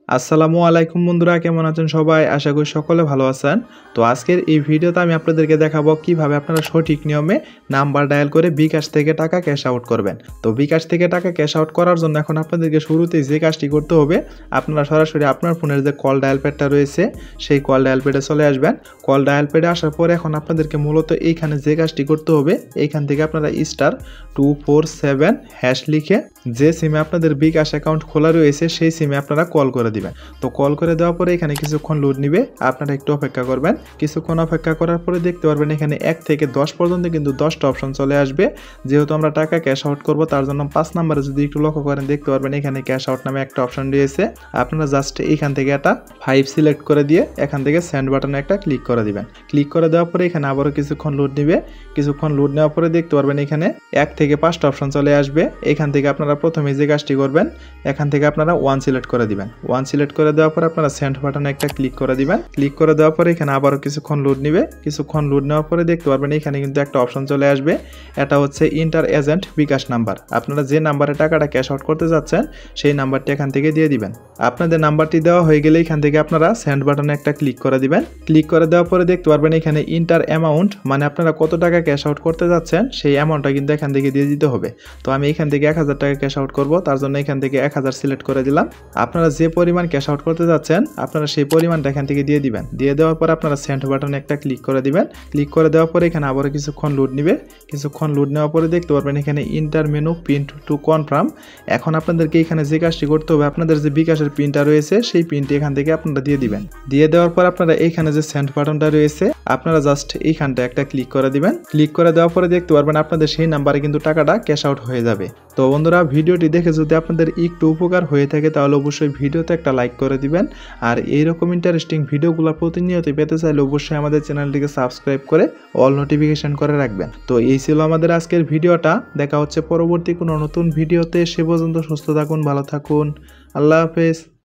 আসসালামু আলাইকুম বন্ধুরা, কেমন আছেন সবাই? আশা করি সকলে ভালো আছেন। তো আজকের এই ভিডিওতে আমি আপনাদেরকে দেখাবো কিভাবে আপনারা সঠিক নিয়মে নাম্বার ডায়াল করে বিকাশ থেকে টাকা ক্যাশ আউট করবেন। তো বিকাশ থেকে টাকা ক্যাশ আউট করার জন্য এখন আপনাদেরকে শুরুতেই যে কাজটি করতে হবে, আপনারা সরাসরি আপনার ফোনের যে কল ডায়াল প্যাডটা রয়েছে সেই কল ডায়াল প্যাডে চলে আসবেন। কল ডায়াল প্যাডে আসার পরে এখন আপনাদেরকে মূলত এইখানে যে কাজটি করতে হবে, এইখান থেকে আপনারা *247# লিখে যে সিমে আপনাদের বিকাশ অ্যাকাউন্ট খোলা রয়েছে সেই সিমে আপনারা কল করে দিবেন। তো কল করে দেওয়ার পরে এখানে কিছুক্ষণ লোড নিবে, আপনারা একটু অপেক্ষা করবেন। কিছুক্ষণ অপেক্ষা করার পরে দেখতে পারবেন এখানে 1 থেকে 10 পর্যন্ত কিন্তু 10টা অপশন চলে আসবে। যেহেতু আমরা টাকা ক্যাশ আউট করব তার জন্য 5 নম্বরে যদি একটু লক্ষ্য করেন দেখতে পারবেন এখানে ক্যাশ আউট নামে একটা অপশন রয়েছে। আপনারা জাস্ট এইখান থেকে একটা 5 সিলেক্ট করে দিয়ে এখান থেকে সেন্ড বাটনে একটা ক্লিক করে দিবেন। ক্লিক করে দেওয়ার পরে এখানে আবারও কিছুক্ষণ লোড নিবে। কিছুক্ষণ লোড নেওয়ার পরে দেখতে পারবেন এখানে 1 থেকে 5টা অপশন চলে আসবে। এখান থেকে আপনারা প্রথমে যে কাজটি করবেন, এখান থেকে আপনারা 1 সিলেক্ট করে দিবেন। 1 সিলেক্ট করে দেওয়ার পর আপনারা সেন্ড বাটনে একটা ক্লিক করে দিবেন। ক্লিক করে দেওয়ার পরে এখানে আবারও কিছুক্ষণ লোড নিবে। কিছুক্ষণ লোড নেওয়ার পরে দেখতে পারবেন এখানে কিন্তু একটা অপশন চলে আসবে, এটা হচ্ছে ইন্টার এজেন্ট বিকাশ নাম্বার। আপনারা যে নাম্বারে টাকাটা ক্যাশ আউট করতে যাচ্ছেন সেই নাম্বারটি এখান থেকে দিয়ে দিবেন। আপনাদের নাম্বারটি দেওয়া হয়ে গেলে এখান থেকে আপনারা সেন্ড বাটনে একটা ক্লিক করে দিবেন। ক্লিক করে দেওয়ার পরে দেখতে পারবেন এখানে ইন্টার অ্যামাউন্ট, মানে আপনারা কত টাকা ক্যাশ আউট করতে যাচ্ছেন সেই অ্যামাউন্টটা কিন্তু এখান থেকে দিয়ে দিতে হবে। তো আমি এখান থেকে 1000 টাকা ক্যাশ আউট করব, তার জন্য এখান থেকে 1000 সিলেক্ট করে দিলাম। আপনারা যে পরিমাণ ক্যাশ আউট করতে যাচ্ছেন আপনারা সেই পরিমাণটা এখান থেকে দিয়ে দিবেন। দিয়ে দেওয়ার পর আপনারা সেন্ড বাটনে একটা ক্লিক করে দিবেন। ক্লিক করে দেওয়ার পরে এখানে আবারও কিছুক্ষণ লোড নিবে। কিছুক্ষণ লোড নেওয়ার পরে দেখতে পারবেন এখানে inter menu pin to confirm. এখন আপনাদেরকে এখানে যে কাজটি করতে হবে, আপনাদের যে বিকাশের পিনটা রয়েছে সেই পিনটি এখান থেকে আপনারা দিয়ে দিবেন। দিয়ে দেওয়ার পর আপনারা এইখানে যে সেন্ড বাটনটা রয়েছে আপনারা জাস্ট এইখানটা একটা ক্লিক করে দিবেন। ক্লিক করে দেওয়ার পরে দেখতে পারবেন আপনাদের সেই নাম্বারে কিন্তু টাকাটা ক্যাশ আউট হয়ে যাবে। তো বন্ধুরা, ভিডিওটি দেখে যদি আপনাদের একটু উপকার হয়ে থাকে তাহলে অবশ্যই ভিডিওতে একটা লাইক করে দিবেন। আর এইরকম ইন্টারেস্টিং ভিডিওগুলো প্রতিনিয়ত পেতে চাইলে অবশ্যই আমাদের চ্যানেলটিকে সাবস্ক্রাইব করে অল নোটিফিকেশন করে রাখবেন। তো এই ছিল আমাদের আজকের ভিডিওটা। দেখা হচ্ছে পরবর্তী কোনো নতুন ভিডিওতে। সে পর্যন্ত সুস্থ থাকুন, ভালো থাকুন। আল্লাহ হাফেজ।